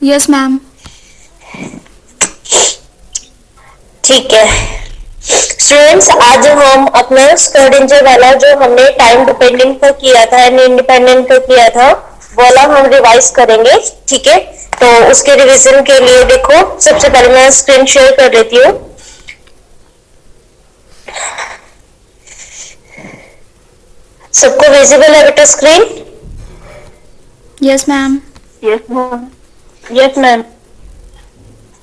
Yes ma'am. ठीक है students, आज हम अपना स्क्रोडिंजर वाला जो हमने टाइम डिपेंडेंट पर किया था एंड इंडिपेंडेंट पर किया था वाला हम रिवाइज करेंगे। ठीक है, तो उसके रिवीजन के लिए देखो, सबसे पहले मैं स्क्रीन शेयर कर लेती हूँ। सबको विजिबल है बेटा screen? Yes ma'am. Yes ma'am. Yes ma'am.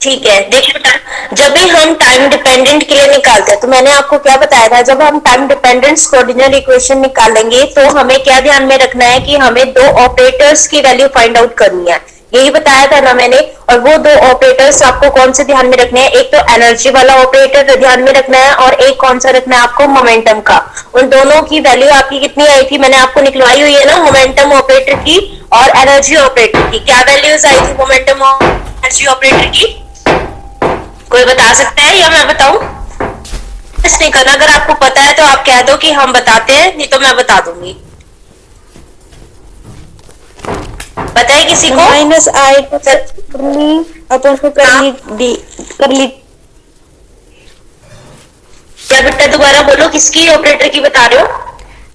ठीक है, देखिए बेटा, जब भी हम टाइम डिपेंडेंट के लिए निकालते हैं तो मैंने आपको क्या बताया था, जब हम टाइम डिपेंडेंट कोऑर्डिनल इक्वेशन निकालेंगे तो हमें क्या ध्यान में रखना है कि हमें दो ऑपरेटर्स की वैल्यू फाइंड आउट करनी है। यही बताया था ना मैंने। और वो दो ऑपरेटर्स आपको कौन से ध्यान में रखने हैं, एक तो एनर्जी वाला ऑपरेटर ध्यान में रखना है और एक कौन सा रखना है आपको, मोमेंटम का। उन दोनों की वैल्यू आपकी कितनी आई थी, मैंने आपको निकलवाई हुई है ना, मोमेंटम ऑपरेटर की और एनर्जी ऑपरेटर की। क्या वैल्यूज आई थी मोमेंटम और एनर्जी ऑपरेटर की? कोई बता सकता है या मैं बताऊं? नहीं करना, अगर आपको पता है तो आप कह दो कि हम बताते हैं, नहीं तो मैं बता दूंगी। पता है किसी को? माइनस आई अपन को कर ली। क्या बेटा दोबारा बोलो, किसकी ऑपरेटर की बता रहे हो?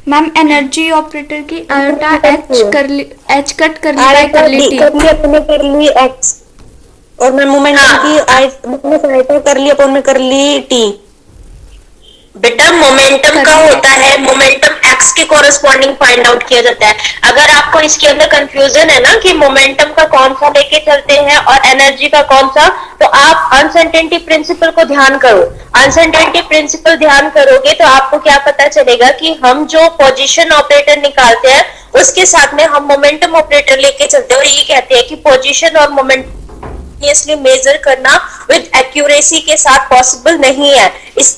मैम एनर्जी ऑपरेटर की आयोटा एच कर ली, एच कट कर ली बाय कर ली टी। अपने कर ली एक्स और मैं मोमेंटम की आई कर ली अपन में कर ली टी। बेटा मोमेंटम का होता है, मोमेंटम एक्स के कोरस्पॉन्डिंग फाइंड आउट किया जाता है। अगर आपको इसके अंदर कंफ्यूजन है ना कि मोमेंटम का कौन सा लेके चलते हैं और एनर्जी का कौन सा, तो आप अनसर्टेनिटी प्रिंसिपल को ध्यान करो। अनसर्टेनिटी प्रिंसिपल ध्यान करोगे तो आपको क्या पता चलेगा कि हम जो पोजीशन ऑपरेटर निकालते हैं उसके साथ में हम मोमेंटम ऑपरेटर लेके चलते हैं और ये कहते हैं कि पोजीशन और मोमेंटम मेजर करना विद एक्यूरेसी के साथ पॉसिबल नहीं है। इस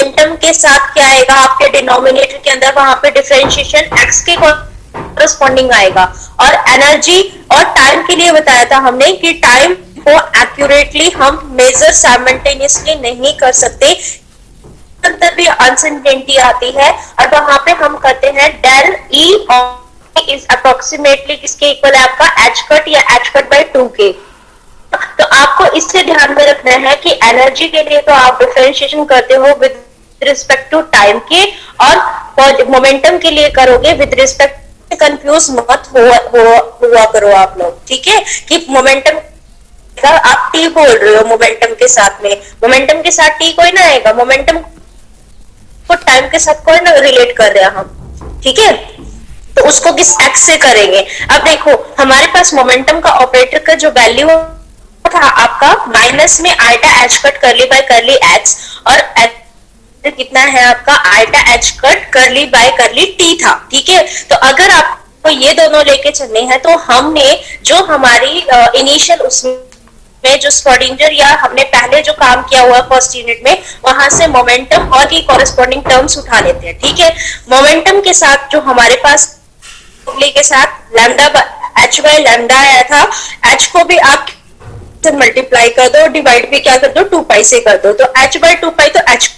मोमेंटम के साथ क्या आएगा आपके डिनोमिनेटर के अंदर, वहां पे डिफरेंशिएशन x के कॉरस्पॉन्डिंग आएगा। और एनर्जी और टाइम के लिए बताया था हमने कि टाइम को एक्यूरेटली हम मेजर साइमल्टेनियसली नहीं कर सकते, अंदर भी अनसर्टेनिटी आती है और वहां पे हम करते हैं डेल ई इज अप्रोक्सीमेटली किसके इक्वल है आपका, एच कट या एच कट बाय 2 के। तो आपको इससे ध्यान में रखना है कि एनर्जी के लिए तो आप डिफरेंशिएशन करते हो विद रिस्पेक्ट टू टाइम के, और मोमेंटम के लिए करोगे विद रिस्पेक्ट, कंफ्यूज मत हुआ करो आप लोग। ठीक है, कि मोमेंटम का आप टी बोल रहे हो मोमेंटम के साथ में, मोमेंटम के साथ टी कोई ना आएगा, मोमेंटम को टाइम के साथ कोई ना रिलेट कर रहे हैं हम। ठीक है, तो उसको किस एक्स से करेंगे। अब देखो हमारे पास मोमेंटम का ऑपरेटर का जो वैल्यू था आपका माइनस में आइटा एच कट कर ली बाय कर ली एक्स, और कितना है आपका, आइटा एच कट कर ली बाय कर ली टी था। ठीक है, तो अगर आपको ये दोनों लेके चलने हैं तो हमने जो हमारी इनिशियल उसमें जो स्क्रोडिंजर या हमने पहले जो काम किया हुआ फर्स्ट यूनिट में, वहां से मोमेंटम और की कॉरेस्पॉन्डिंग टर्म्स उठा लेते हैं। ठीक है, मोमेंटम के साथ जो हमारे पास के साथ लैम्डा एच बाय लैम्डा आया था, एच को भी आप मल्टीप्लाई कर दो, डिवाइड भी क्या कर दो, 2 पाई से कर दो, तो h बाय 2 पाई, तो h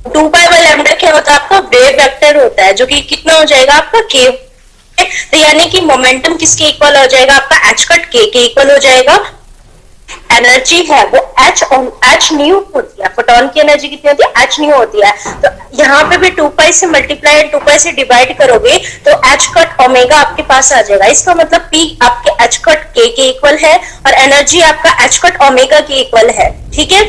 2 पाई बाय लैम्डा क्या होता है आपका, वेव वेक्टर होता है, जो कि कितना हो जाएगा आपका k। तो यानी कि मोमेंटम किसके इक्वल हो जाएगा आपका, h कट k के इक्वल हो जाएगा। एनर्जी है वो h न्यू होती है, फोटोन की एनर्जी कितनी होती है, h न्यू होती है। तो यहाँ पे भी 2 पाई से मल्टीप्लाई एंड 2 पाई से डिवाइड करोगे तो h कट ओमेगा आपके पास आ जाएगा। इसका मतलब p आपके h कट k के इक्वल है और एनर्जी आपका h कट ओमेगा के इक्वल है। ठीक है,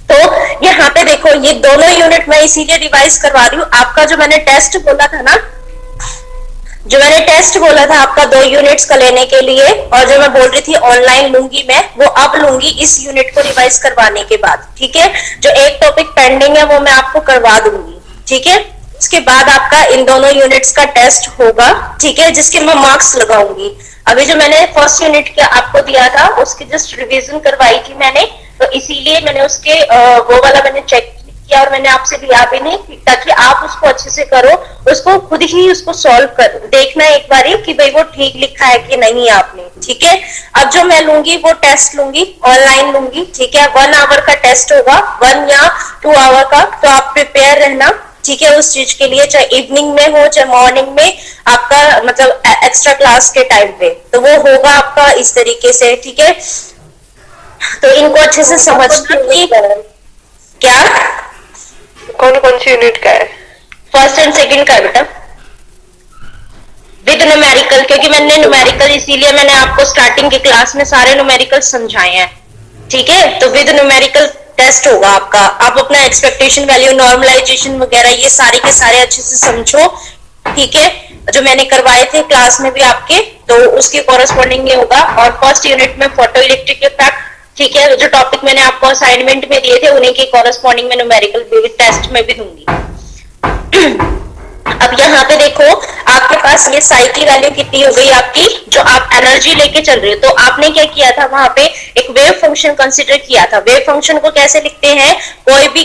तो यहाँ पे देखो ये दोनों यूनिट मैं इसीलिए रिवाइज करवा रही हूँ। आपका जो मैंने टेस्ट बोला था ना, जो मैंने टेस्ट बोला था आपका 2 यूनिट्स का लेने के लिए, और जो मैं बोल रही थी ऑनलाइन लूंगी मैं, वो अब लूंगी इस यूनिट को रिवाइज करवाने के बाद। ठीक है, जो एक टॉपिक पेंडिंग है वो मैं आपको करवा दूंगी। ठीक है, उसके बाद आपका इन दोनों यूनिट्स का टेस्ट होगा। ठीक है, जिसके मैं मार्क्स लगाऊंगी। अभी जो मैंने फर्स्ट यूनिट का आपको दिया था उसकी जस्ट रिविजन करवाई थी मैंने, तो इसीलिए मैंने उसके वो वाला मैंने चेक किया और मैंने आपसे लिया भी नहीं, ताकि आप उसको अच्छे से करो, उसको खुद ही उसको सॉल्व कर देखना एक बार कि भाई वो ठीक लिखा है कि नहीं आपने। ठीक है, अब जो मैं लूंगी वो टेस्ट लूंगी, ऑनलाइन लूंगी। ठीक है, 1 आवर का टेस्ट होगा, 1 या 2 आवर का, तो आप प्रिपेयर रहना। ठीक है, उस चीज के लिए, चाहे इवनिंग में हो चाहे मॉर्निंग में, आपका मतलब एक्स्ट्रा क्लास के टाइम पे, तो वो होगा आपका इस तरीके से, ठीक है। तो इनको अच्छे से समझना कि क्या कौन कौन सी यूनिट का है? फर्स्ट एंड सेकंड का है बेटा, विद न्यूमेरिकल, क्योंकि मैंने न्यूमेरिकल इसीलिए मैंने आपको स्टार्टिंग की क्लास में सारे न्यूमेरिकल समझाए हैं, ठीक है। तो विद न्यूमेरिकल टेस्ट होगा आपका, आप अपना एक्सपेक्टेशन वैल्यू, नॉर्मलाइजेशन वगैरह ये सारे के सारे अच्छे से समझो, ठीक है। जो मैंने करवाए थे क्लास में भी आपके, तो उसके कॉरेस्पॉन्डिंग ये होगा। और फर्स्ट यूनिट में फोटो इलेक्ट्रिक इफेक्ट, ठीक है, जो टॉपिक मैंने आपको असाइनमेंट में दिए थे उन्हीं के कॉरेस्पॉन्डिंग में न्यूमेरिकल टेस्ट में भी दूंगी। अब यहाँ पे देखो, आपके पास ये साई की वैल्यू कितनी हो गई आपकी, जो आप एनर्जी लेके चल रहे हो। तो आपने क्या किया था, वहां पे एक वेव फंक्शन कंसीडर किया था। वेव फंक्शन को कैसे लिखते हैं, कोई भी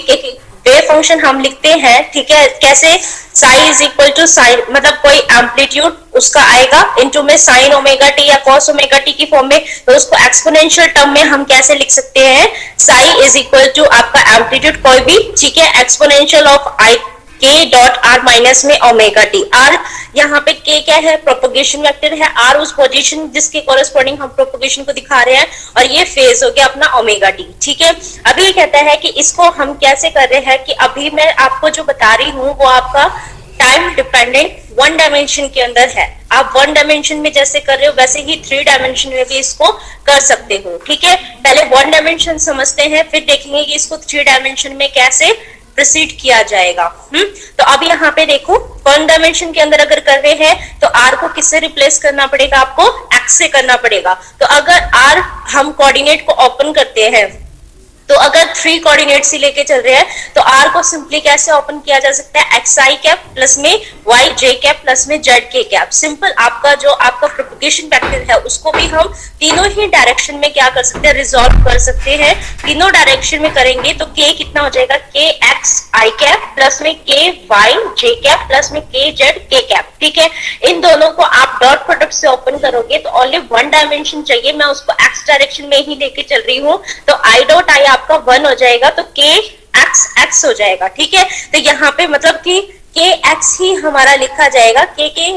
वेव फंक्शन हम लिखते हैं, ठीक है, कैसे, psi is equal to sine, मतलब कोई एम्पलीट्यूड उसका आएगा इनटू में साइन ओमेगा टी या कॉस ओमेगा टी की फॉर्म में, तो उसको एक्सपोनेंशियल टर्म में हम कैसे लिख सकते हैं, साई इज इक्वल टू आपका एम्पलीट्यूड कोई भी, ठीक है, एक्सपोनेंशियल ऑफ आई के डॉट आर माइनस में ओमेगा टी। आर यहाँ पे के क्या है, प्रोपगेशन वेक्टर है, आर उस पोजीशन जिसके कॉरेस्पॉन्डिंग हम प्रोपगेशन को दिखा रहे हैं, और ये फेज हो गया अपना ओमेगा टी, ठीक है। अभी कहता है कि इसको हम कैसे कर रहे हैं, कि अभी मैं आपको जो बता रही हूँ वो आपका टाइम डिपेंडेंट वन डायमेंशन के अंदर है। आप वन डायमेंशन में जैसे कर रहे हो वैसे ही थ्री डायमेंशन में भी इसको कर सकते हो, ठीक है। पहले वन डायमेंशन समझते हैं, फिर देखेंगे कि इसको थ्री डायमेंशन में कैसे प्रोसीड किया जाएगा। तो अब यहाँ पे देखो, वन डायमेंशन के अंदर अगर कर रहे हैं तो आर को किससे रिप्लेस करना पड़ेगा, आपको एक्स से करना पड़ेगा। तो अगर आर हम कोऑर्डिनेट को ओपन करते हैं, तो अगर थ्री कोऑर्डिनेट्स ही लेके चल रहे हैं तो आर को सिंपली कैसे ओपन किया जा सकता है, एक्स आई कैप प्लस में वाई जे कैप प्लस में जेड के कैप। सिंपल, आपका जो आपका प्रोपगेशन वेक्टर है उसको भी हम तीनों ही डायरेक्शन में क्या कर सकते हैं, रिजॉल्व कर सकते हैं। तीनों डायरेक्शन में करेंगे तो के कितना हो जाएगा, के एक्स आई कैप प्लस में के वाई जे कैप प्लस में के जेड के कैप, ठीक है। इन दोनों को आप डॉट प्रोडक्ट से ओपन करोगे तो ओनली वन डायमेंशन चाहिए, मैं उसको एक्स डायरेक्शन में ही लेके चल रही हूँ, तो आई डॉट आई आपका वन हो जाएगा, तो के एक्स एक्स हो जाएगा, ठीक है। तो यहाँ पे मतलब कि के एक्स ही हमारा लिखा जाएगा, के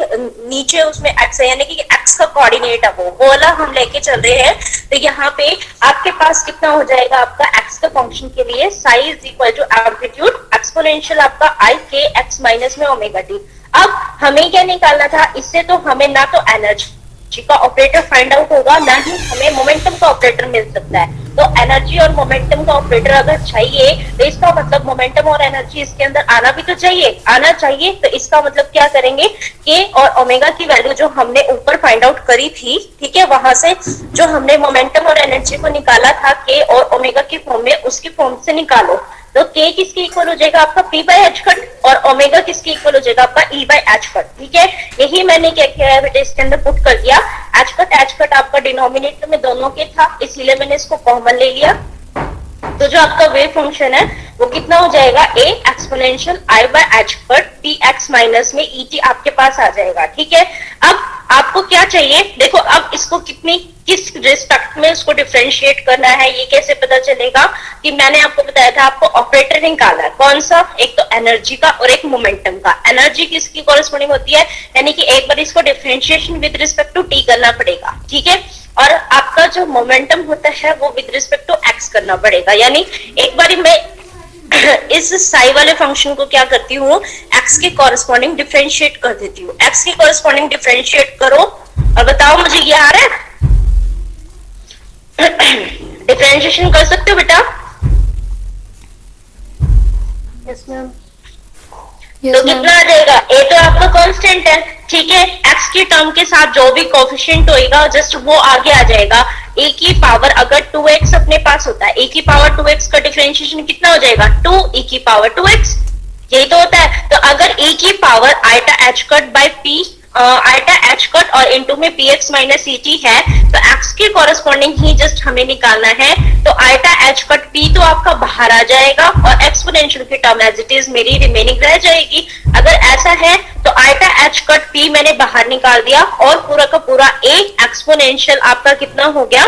नीचे उसमें एक्स है, यानी कि एक्स का कोऑर्डिनेट है वो वाला हम लेके चल रहे हैं। तो यहाँ पे आपके पास कितना हो जाएगा, आपका एक्स का फंक्शन के लिए psi is equal to amplitude exponential आपका आई के एक्स माइनस में ओमेगा टी। अब हमें क्या निकालना था, इससे तो हमें ना तो एनर्जी का ऑपरेटर फाइंड आउट होगा, ना ही हमें मोमेंटम का ऑपरेटर मिल सकता है। तो एनर्जी और मोमेंटम का ऑपरेटर अगर चाहिए तो इसका मतलब मोमेंटम और एनर्जी इसके अंदर आना भी तो चाहिए, आना चाहिए। तो इसका मतलब क्या करेंगे, के और ओमेगा की वैल्यू जो हमने ऊपर फाइंड आउट करी थी, ठीक है, वहां से जो हमने मोमेंटम और एनर्जी को निकाला था के और ओमेगा की फॉर्म में, उसकी फॉर्म से निकालो। तो के किसके इक्वल हो जाएगा, आपका पी बाय एच कट, और ओमेगा किसके इक्वल हो जाएगा, आपका ई बाय एच कट, ठीक है। यही मैंने क्या किया है बेटे, इसके अंदर पुट कर दिया। एच कट आपका डिनोमिनेटर में दोनों के था, इसलिए मैंने इसको कॉमन ले लिया। तो जो आपका वेव फंक्शन है वो कितना हो जाएगा, ए exponential I by h cut p x minus में ई टी आपके पास आ जाएगा, ठीक है। अब आपको क्या चाहिए, देखो अब इसको किस रिस्पेक्ट में इसको डिफरेंशिएट करना है, ये कैसे पता चलेगा, कि मैंने आपको बताया था आपको ऑपरेटर निकालना है, कौन सा, एक तो एनर्जी का और एक मोमेंटम का। एनर्जी किसकी कॉरेस्पॉन्डिंग होती है, यानी कि एक बार इसको differentiation with respect to t करना पड़ेगा, ठीक है। और आपका जो मोमेंटम होता है वो विद रिस्पेक्ट टू एक्स करना पड़ेगा, यानी एक बार मैं इस साई वाले फंक्शन को क्या करती हूँ, एक्स के कॉरेस्पॉन्डिंग डिफरेंशिएट कर देती हूँ। एक्स के कॉरेस्पॉन्डिंग डिफरेंशिएट करो और बताओ मुझे ये आ रहा है, डिफरेंशिएशन कर सकते हो बेटा? Yes ma'am. तो कितना आ जाएगा, ए तो आपका कांस्टेंट है, ठीक है, एक्स की टर्म के साथ जो भी कोफिशिएंट होएगा जस्ट वो आगे आ जाएगा। ए की पावर अगर 2x अपने पास होता है, ए की पावर 2x का डिफरेंशिएशन कितना हो जाएगा, 2 e की पावर 2x, यही तो होता है। तो अगर ए की power iota h cut by p iota h cut और इनटू में p x minus e t है, तो एक्स के कॉरेस्पॉन्डिंग ही जस्ट हमें निकालना है। तो आइटा एच कट पी तो आपका बाहर आ जाएगा और एक्सपोनेंशियल की टर्म एज इट इज मेरी रिमेनिंग रह जाएगी। अगर ऐसा है तो आइटा एच कट पी मैंने बाहर निकाल दिया और पूरा का पूरा ए एक्सपोनेंशियल आपका कितना हो गया,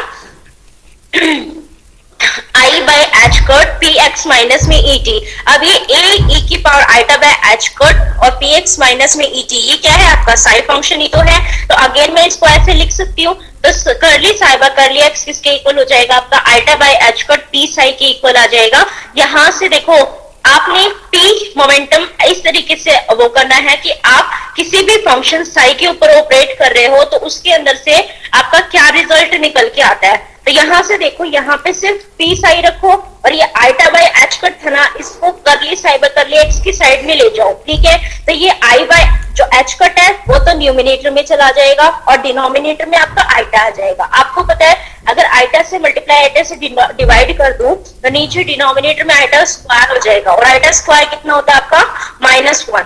i i by h cut p x minus में ई टी। अब ये ए ई की power iota by h cut और पी एक्स माइनस में ई टी, ये क्या है आपका साई फंक्शन ही तो है। तो अगेन मैं इसको ऐसे लिख सकती हूँ, तो curly psi by curly x किसके इक्वल हो जाएगा आपका iota by h cut p psi के इक्वल आ जाएगा। यहां से देखो आपने पी मोमेंटम इस तरीके से वो करना है कि आप किसी भी फंक्शन साई के ऊपर ऑपरेट कर रहे हो तो उसके अंदर से आपका क्या रिजल्ट निकल के आता है। तो यहां से देखो, यहाँ पे सिर्फ पी साई रखो और ये आइटा बाय एच कट था ना, इसको करली साई बाय करली एक्स की साइड में ले जाओ, ठीक है। तो ये आई बाय जो एच कट है वो तो न्यूमिनेटर में चला जाएगा और डिनोमिनेटर में आपका आइटा आ जाएगा। आपको पता है अगर आइटा से मल्टीप्लाई आइटा से डिवाइड कर दूं तो नीचे डिनोमिनेटर में आइटा स्क्वायर हो जाएगा और आइटा स्क्वायर कितना होता है आपका -1।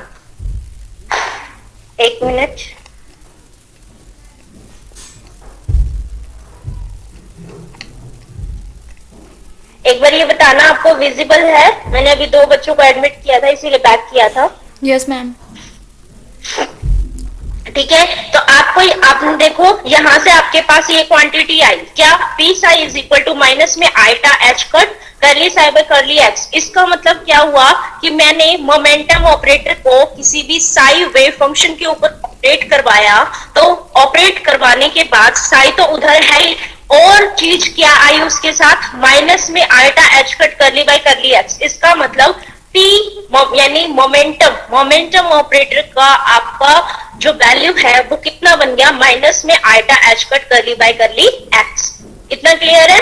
एक मिनट, एक बार ये बताना आपको विजिबल है? मैंने अभी 2 बच्चों को एडमिट किया था इसीलिए बैक किया था। Yes ma'am. ठीक है, तो आपने देखो यहां से आपके पास ये क्वांटिटी आई क्या, p psi is equal to minus में iota h cut curly psi by curly x. इसका मतलब क्या हुआ कि मैंने मोमेंटम ऑपरेटर को किसी भी साई वेव फंक्शन के ऊपर ऑपरेट करवाया, तो ऑपरेट करवाने के बाद साई तो उधर है ही, और चीज क्या आई उसके साथ, माइनस में iota h cut curly by curly x. इसका मतलब पी यानी मोमेंटम ऑपरेटर का आपका जो वैल्यू है वो कितना बन गया, माइनस में iota h cut curly by curly x. इतना क्लियर है?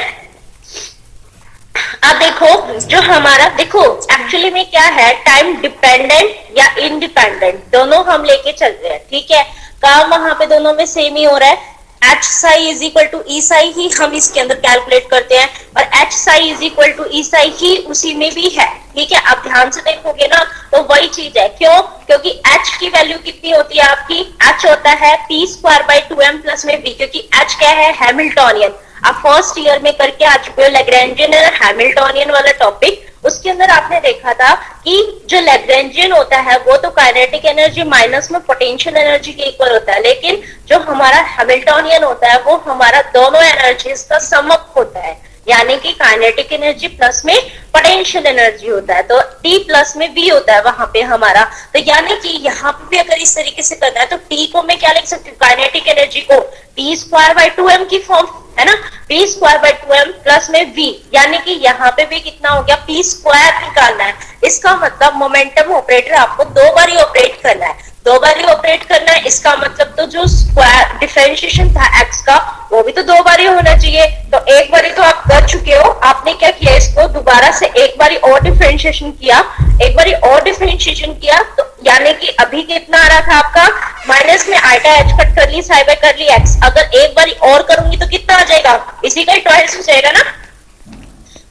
अब देखो जो हमारा, देखो एक्चुअली में क्या है, टाइम डिपेंडेंट या इंडिपेंडेंट दोनों हम लेके चल रहे हैं, ठीक है। काम वहां पे दोनों में सेम ही हो रहा है। H psi is equal to e psi ही हम इसके अंदर कैलकुलेट करते हैं और h psi is equal to e psi ही उसी में भी है, ठीक है। आप ध्यान से देखोगे ना तो वही चीज है। क्यों? क्योंकि एच की वैल्यू कितनी होती है आपकी, एच होता है P square by 2m plus में बी, क्योंकि एच क्या है, हैमिल्टोनियन। आप फर्स्ट ईयर में करके आ चुके हो लैग्रैंजियन और हैमिल्टोनियन वाला टॉपिक। उसके अंदर आपने देखा था कि जो लैग्रैंजियन होता है वो तो काइनेटिक एनर्जी माइनस में पोटेंशियल एनर्जी के इक्वल होता है, लेकिन जो हमारा हैमिल्टोनियन होता है वो हमारा दोनों एनर्जीज का सम अप होता है, यानी कि काइनेटिक एनर्जी प्लस में पोटेंशियल एनर्जी होता है, तो T प्लस में V होता है वहां पे हमारा। तो यानी कि यहाँ पे भी अगर इस तरीके से करना है तो T को मैं क्या लिख सकती हूँ, काइनेटिक एनर्जी को P स्क्वायर बाय 2m की फॉर्म है ना, P square by 2m plus में V, यानी कि यहाँ पे भी कितना हो गया, P स्क्वायर निकालना है। इसका मतलब मोमेंटम ऑपरेटर आपको 2 बार ही ऑपरेट करना है, 2 बार ही ऑपरेट करना है। इसका मतलब तो जो स्क्वायर डिफरेंशिएशन था x का वो भी तो 2 बार ही होना चाहिए। तो एक बार तो आप कर चुके हो, आपने क्या किया, इसको दोबारा से एक बार और डिफरेंशिएशन किया, एक बार और डिफरेंशिएशन किया, तो यानी कि अभी कितना आ रहा था आपका, माइनस में आइटा एच कट कर ली साई बाय कर ली एक्स। अगर एक बार और करूंगी तो कितना आ जाएगा, इसी का ट्वाइस हो जाएगा ना,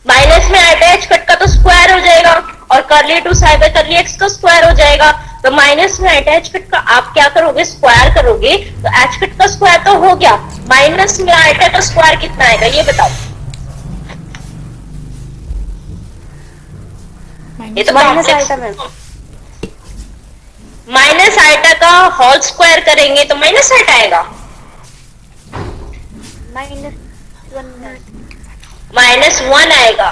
माइनस में आइटा एच कट का तो स्क्वायर हो जाएगा और curly two psi by curly x का स्क्वायर हो जाएगा। तो माइनस में आइटा एच कट का आप क्या करोगे, स्क्वायर करोगे, तो एच कट का स्क्वायर तो हो गया, माइनस में आइटा का स्क्वायर कितना आएगा ये बताओ। ये तो माइनस आइटा में माइनस आइटा का होल स्क्वायर करेंगे तो माइनस आइटा आएगा, -1 आएगा,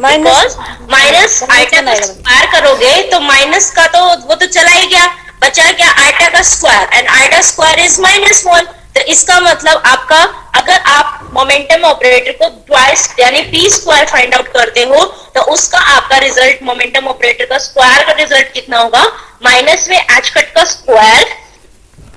बिकॉज माइनस आइटा का स्क्वायर करोगे तो माइनस का तो वो तो चला ही गया, बचा क्या आइटा का square, and iota square is -1। तो इसका मतलब आपका, अगर आप मोमेंटम ऑपरेटर को ट्वाइस यानी पी स्क्वायर फाइंड आउट करते हो तो उसका आपका रिजल्ट मोमेंटम ऑपरेटर का स्क्वायर का रिजल्ट कितना होगा, माइनस में एच कट का square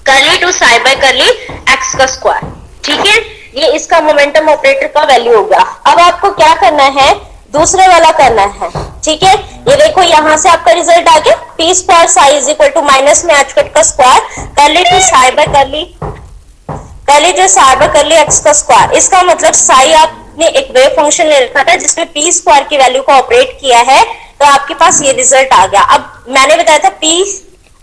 curly two psi by curly x का स्क्वायर, ठीक है। ये इसका मोमेंटम ऑपरेटर का वैल्यू होगा। अब आपको क्या करना है, दूसरे वाला करना है, ठीक है। ये देखो यहां से आपका रिजल्ट आ गया, p square psi is equal to minus में एच कट का square curly two psi by curly जो साई बाय करली एक्स का स्क्वायर। इसका मतलब साई आपने एक वेव फंक्शन ले रखा था जिसमें पी स्क्वायर की वैल्यू को ऑपरेट किया है, तो आपके पास ये रिजल्ट आ गया। अब मैंने बताया था पी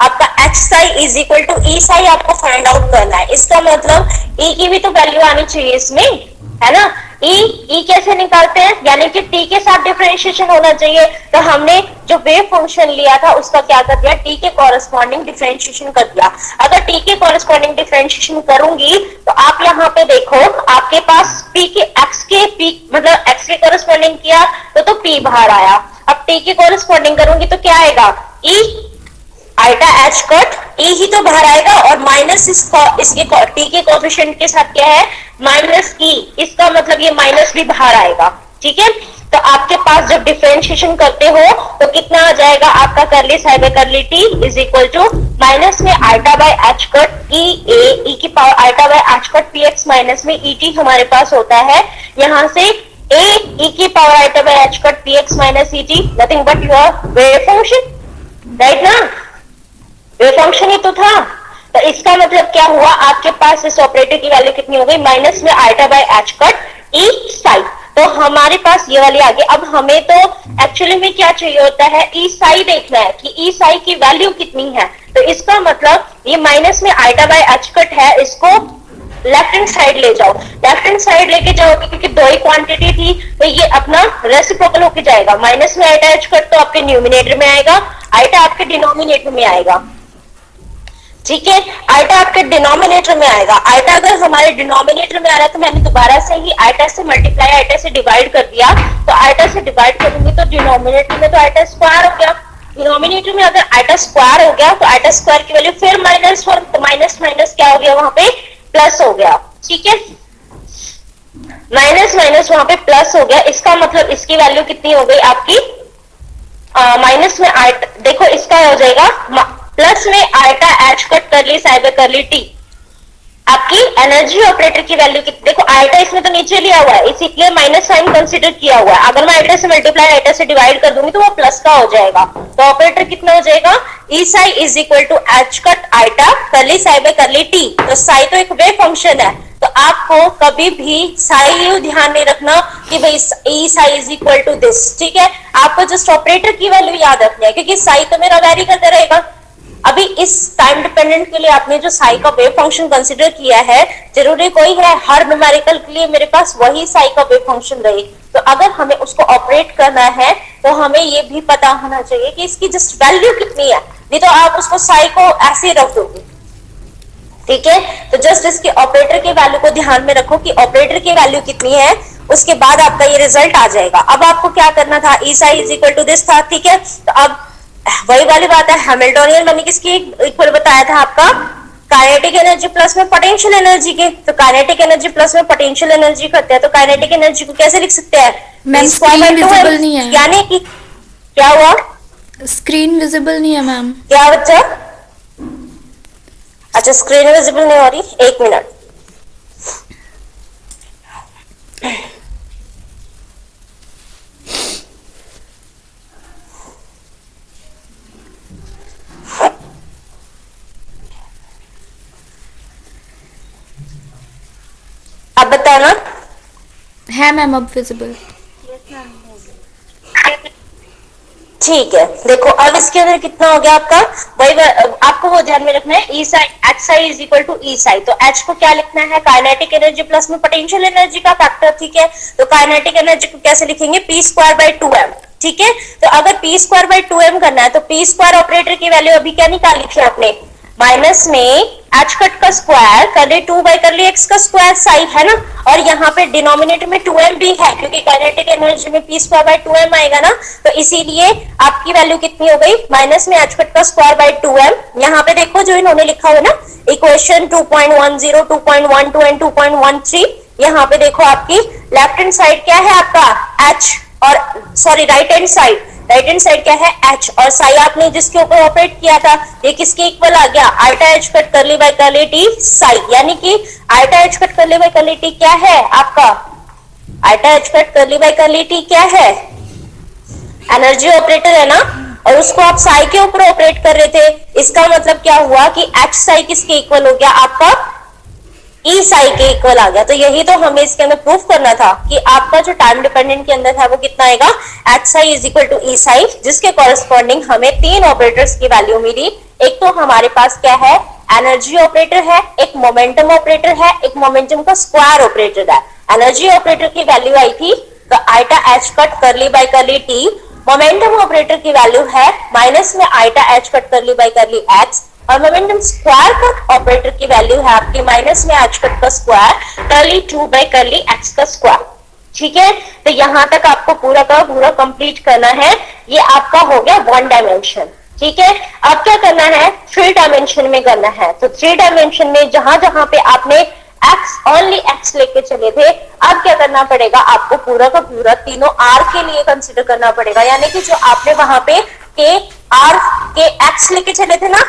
आपका h psi is equal to e psi आपको फाइंड आउट करना है। इसका मतलब ई की भी तो वैल्यू आनी चाहिए इसमें, है ना। ई कैसे निकालते हैं, यानी कि टी के साथ डिफरेंशिएशन होना चाहिए। तो हमने जो वेव फंक्शन लिया था उसका क्या कर दिया, टी के कॉरेस्पॉन्डिंग डिफरेंशिएशन कर दिया। अगर टी के कॉरेस्पॉन्डिंग डिफरेंशिएशन करूंगी तो आप यहाँ पे देखो आपके पास पी के एक्स के p मतलब x के कोरस्पॉन्डिंग किया तो p बाहर आया। अब t के कोरस्पॉन्डिंग करूंगी तो क्या आएगा, e iota h cut, e ही तो बाहर आएगा और माइनस इसके t के कोएफिशिएंट के साथ क्या है, माइनस e, इसका मतलब ये माइनस भी बाहर आएगा। ठीक है, तो आपके पास जब डिफरेंशिएशन करते हो तो कितना आ जाएगा आपका curly side by curly t is equal to minus में iota by h cut e a e की power iota by h cut px minus में e t हमारे पास होता है यहाँ से a e की power iota by h cut px minus e t, nothing but your wave function, right ना, wave function ही तो था। तो इसका मतलब क्या हुआ, आपके पास इस ऑपरेटर की वैल्यू कितनी हो गई, माइनस में iota by h cut e psi. तो हमारे पास ये वाली आ गई। अब हमें तो एक्चुअली में क्या चाहिए होता है, ई साई देखना है कि ई साई की वैल्यू कितनी है। तो इसका मतलब ये माइनस में आइटा बाय एच कट है, इसको लेफ्ट हैंड साइड ले जाओ, लेफ्ट हैंड साइड लेके जाओगे क्योंकि दो ही क्वांटिटी थी तो ये अपना रेसिप्रोकल होके जाएगा। माइनस में आइटा एच कट तो आपके न्यूमिनेटर में आएगा, आइटा आपके डिनोमिनेटर में आएगा। ठीक है, आइटा आपके डिनोमिनेटर में आएगा। आइटा अगर हमारे डिनोमिनेटर में आ रहा है तो मैंने दोबारा से ही आइटा से मल्टीप्लाई आइटा से डिवाइड कर दिया, तो आइटा से डिवाइड करूंगी तो डिनोमिनेटर में तो आइटा स्क्वायर हो गया, डिनोमिनेटर में अगर आइटा स्क्वायर हो गया तो आइटा स्क्वायर की वैल्यू फिर माइनस वन, तो माइनस माइनस क्या हो गया वहां पे प्लस हो गया। ठीक है, माइनस माइनस वहां पे प्लस हो गया, इसका मतलब इसकी वैल्यू कितनी हो गई आपकी, माइनस में आइटा, देखो इसका हो जाएगा प्लस में आइटा एच कट करली साइड बाय करली टी। आपकी एनर्जी ऑपरेटर की वैल्यू कितनी, देखो आइटा इसमें तो नीचे लिया हुआ है इसीलिए माइनस साइन कंसीडर किया हुआ है। अगर मैं आइटा से मल्टीप्लाई आइटा से डिवाइड कर दूंगी तो वो प्लस का हो जाएगा। तो ऑपरेटर कितना हो जाएगा, e psi is equal to h cut eta curly side by curly t. तो साई तो एक वेव फंक्शन है, तो आपको कभी भी साई ध्यान नहीं रखना कि भाई e psi is equal to this. ठीक है, आपको जस्ट ऑपरेटर की वैल्यू याद रखनी है क्योंकि साई तो मेरा वेरी करता रहेगा। अभी इस टाइम डिपेंडेंट के लिए आपने जो साई का वेव फंक्शन कंसीडर किया है, जरूरी कोई है हर न्यूमेरिकल के लिए मेरे पास वही साई का वेव फंक्शन रहे। तो अगर हमें उसको ऑपरेट करना है तो हमें ये भी पता होना चाहिए कि इसकी जस्ट वैल्यू कितनी है, नहीं तो आप उसको साई को ऐसे ही रख दोगे। ठीक है, तो जस्ट इसके ऑपरेटर की वैल्यू को ध्यान में रखो कि ऑपरेटर की वैल्यू कितनी है, उसके बाद आपका ये रिजल्ट आ जाएगा। अब आपको क्या करना था, e psi is equal to this था। ठीक है, तो अब वही वाली बात है, हैमिल्टोनियन मैंने किसकी इक्वल बताया था आपका, काइनेटिक एनर्जी प्लस में पोटेंशियल एनर्जी के। तो काइनेटिक एनर्जी प्लस में पोटेंशियल एनर्जी करते हैं तो काइनेटिक एनर्जी को कैसे लिख सकते हैं, मैम स्क्रीन विजिबल नहीं है, यानी कि क्या हुआ, स्क्रीन विजिबल नहीं है मैम। क्या बच्चा, अच्छा स्क्रीन विजिबल नहीं हो रही, एक मिनट। अब बताना, है मैम अब विजिबल। ठीक है, देखो अब इसके अंदर कितना हो गया आपका, वही आपको वो ध्यान में रखना है, e psi h psi is equal to e psi. तो एच को क्या लिखना है, काइनेटिक एनर्जी प्लस में पोटेंशियल एनर्जी का फैक्टर। ठीक है, तो काइनेटिक एनर्जी को कैसे लिखेंगे, पी स्क्वायर बाय 2m। ठीक है, तो अगर पी स्क्वायर बाय 2m करना है तो पी स्क्वायर ऑपरेटर की वैल्यू अभी क्या निकाली थी आपने, माइनस में एच कट का स्क्वायर करले 2 बाय करले x का स्क्वायर साई है ना, और यहाँ पे डिनोमिनेटर में 2m भी है क्योंकि काइनेटिक एनर्जी में p स्क्वायर बाय 2m आएगा ना, तो इसीलिए आपकी वैल्यू कितनी हो गई, माइनस में एच कट का स्क्वायर बाय 2m। यहाँ पे देखो जो इन्होंने लिखा हुआ ना इक्वेशन 2.10, 2.12 एंड 2.13, यहाँ पे देखो आपकी लेफ्ट हैंड साइड क्या है आपका h, और सॉरी राइट हैंड साइड क्या है h, और साई आपने जिसके ऊपर ऑपरेट किया था ये किसके इक्वल आ गया, iota h cut curly by curly t psi. यानी कि iota h cut curly by curly t क्या है आपका, iota h cut curly by curly t क्या है, एनर्जी ऑपरेटर है ना, और उसको आप साई के ऊपर ऑपरेट कर रहे थे। इसका मतलब क्या हुआ कि एच साई किसके इक्वल हो गया आपका, ई साई के इक्वल आ गया। तो यही तो हमें इसके अंदर प्रूफ करना था कि आपका जो टाइम डिपेंडेंट के अंदर था वो कितना आएगा, h psi is equal to e psi, जिसके कॉरेस्पॉन्डिंग हमें तीन ऑपरेटर्स की वैल्यू मिली। एक तो हमारे पास क्या है, एनर्जी ऑपरेटर है, एक मोमेंटम ऑपरेटर है, एक मोमेंटम का स्क्वायर ऑपरेटर है। एनर्जी ऑपरेटर की वैल्यू आई थी तो iota h cut curly by curly t, momentum operator की वैल्यू है माइनस में iota h cut curly by curly x, और मोमेंटम स्क्वायर का ऑपरेटर की वैल्यू है आपकी माइनस में एच कट का स्क्वायर करली 2 बाय करली एक्स का स्क्वायर। ठीक है, तो यहां तक आपको पूरा का पूरा कंप्लीट करना है। ये आपका हो गया 1 डायमेंशन। ठीक है, अब क्या करना है, 3 डायमेंशन में करना है। तो 3 डायमेंशन में जहां जहां पे आपने एक्स ओनली एक्स लेके चले थे, अब क्या करना पड़ेगा आपको पूरा का पूरा तीनों आर के लिए कंसिडर करना पड़ेगा। यानी कि जो आपने वहां पे के आर के एक्स लेके चले थे ना,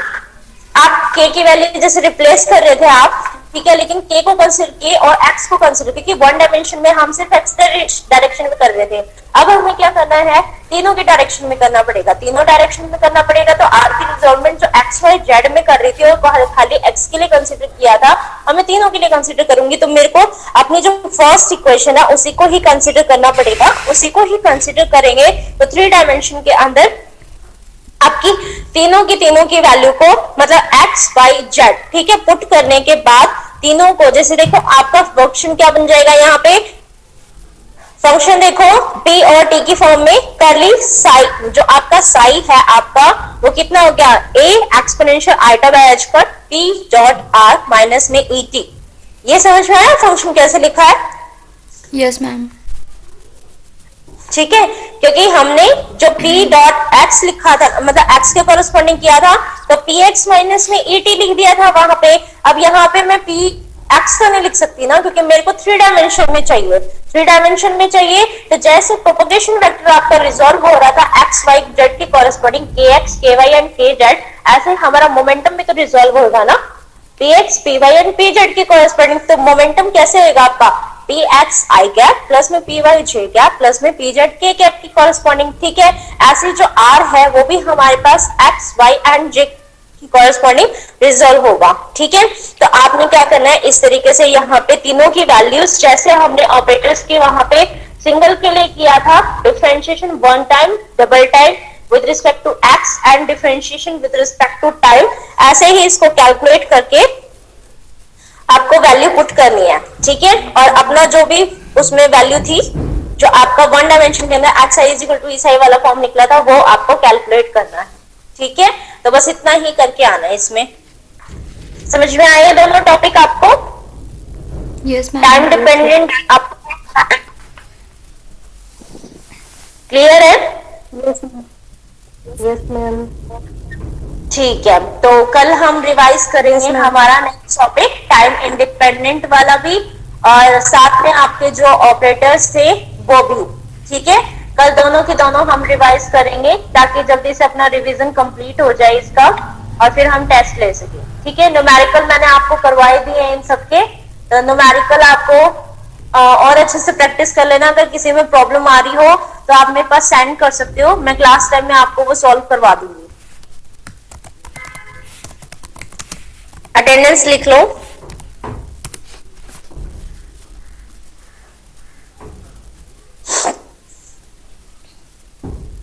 आप के की वैल्यू जैसे रिप्लेस कर रहे थे आप, ठीक है, लेकिन के को कंसिडर के और एक्स को कंसिडर, क्योंकि 1 डायमेंशन में हम सिर्फ एक्स डायरेक्शन में कर रहे थे। अब हमें क्या करना है, तीनों के डायरेक्शन में करना पड़ेगा। तीनों डायरेक्शन में करना पड़ेगा तो आर की रिजॉल्वमेंट जो एक्स वाई जेड में कर रही थी और खाली एक्स के लिए कंसिडर किया था, हमें तीनों के लिए कंसिडर करूंगी तो मेरे को अपनी जो फर्स्ट इक्वेशन है उसी को ही कंसिडर करना पड़ेगा, उसी को ही कंसिडर करेंगे। तो 3 डायमेंशन के अंदर आपकी तीनों की वैल्यू को, मतलब एक्स वाई जेड, ठीक है, पुट करने के बाद तीनों को, जैसे देखो आपका फंक्शन क्या बन जाएगा, यहाँ पे फंक्शन देखो p और t की फॉर्म में करली साई, जो आपका साई है आपका वो कितना हो गया, a exponential iota by h पर p डॉट r माइनस में et। ये समझ में आया फंक्शन कैसे लिखा है? Yes ma'am. ठीक है, क्योंकि हमने जो p डॉट x लिखा था, मतलब x के कोरस्पॉन्डिंग किया था, तो px माइनस में et लिख दिया था वहां पे। अब यहाँ पे मैं p x का नहीं लिख सकती ना, क्योंकि मेरे को 3 डायमेंशन में चाहिए। 3 डायमेंशन में चाहिए तो जैसे प्रोपगेशन वेक्टर आपका रिजॉल्व हो रहा था x y z के corresponding kx ky and kz, ऐसे हमारा मोमेंटम भी तो रिजॉल्व होगा ना, px py एंड pz के कोरस्पॉन्डिंग। तो मोमेंटम कैसे होगा आपका, px i कैप प्लस में py j कैप प्लस में pz k कैप की कोरस्पॉन्डिंग। ठीक है, ऐसे जो r है वो भी हमारे पास x y एंड j की कोरस्पॉन्डिंग रिजॉल्व होगा। ठीक है, तो आपने क्या करना है, इस तरीके से यहाँ पे तीनों की वैल्यूज, जैसे हमने ऑपरेटर्स की वहां पे सिंगल के लिए किया था differentiation 1 time, double time with respect to x and differentiation with respect to time, ऐसे ही इसको कैलकुलेट करके आपको वैल्यू पुट करनी है। ठीक है, और अपना जो भी उसमें वैल्यू थी, जो आपका 1 डायमेंशन के अंदर x i equal to e वाला फॉर्म निकला था, वो आपको कैलकुलेट करना है। ठीक है, तो बस इतना ही करके आना है। इसमें समझ में आए दोनों टॉपिक आपको? Yes ma'am. टाइम डिपेंडेंट आपको क्लियर है? Yes ma'am. ठीक है, तो कल हम रिवाइज करेंगे हमारा नेक्स्ट टॉपिक टाइम इंडिपेंडेंट वाला भी, और साथ में आपके जो ऑपरेटर्स थे वो भी। ठीक है, कल दोनों के दोनों हम रिवाइज करेंगे ताकि जल्दी से अपना रिवीजन कंप्लीट हो जाए इसका, और फिर हम टेस्ट ले सके। ठीक है, न्यूमेरिकल मैंने आपको करवाए दिए हैं इन सबके, तो न्यूमेरिकल आपको और अच्छे से प्रैक्टिस कर लेना। अगर किसी में प्रॉब्लम आ रही हो तो आप मेरे पास सेंड कर सकते हो, मैं क्लास टाइम में आपको वो सॉल्व करवा दूंगी। अटेंडेंस लिख लो।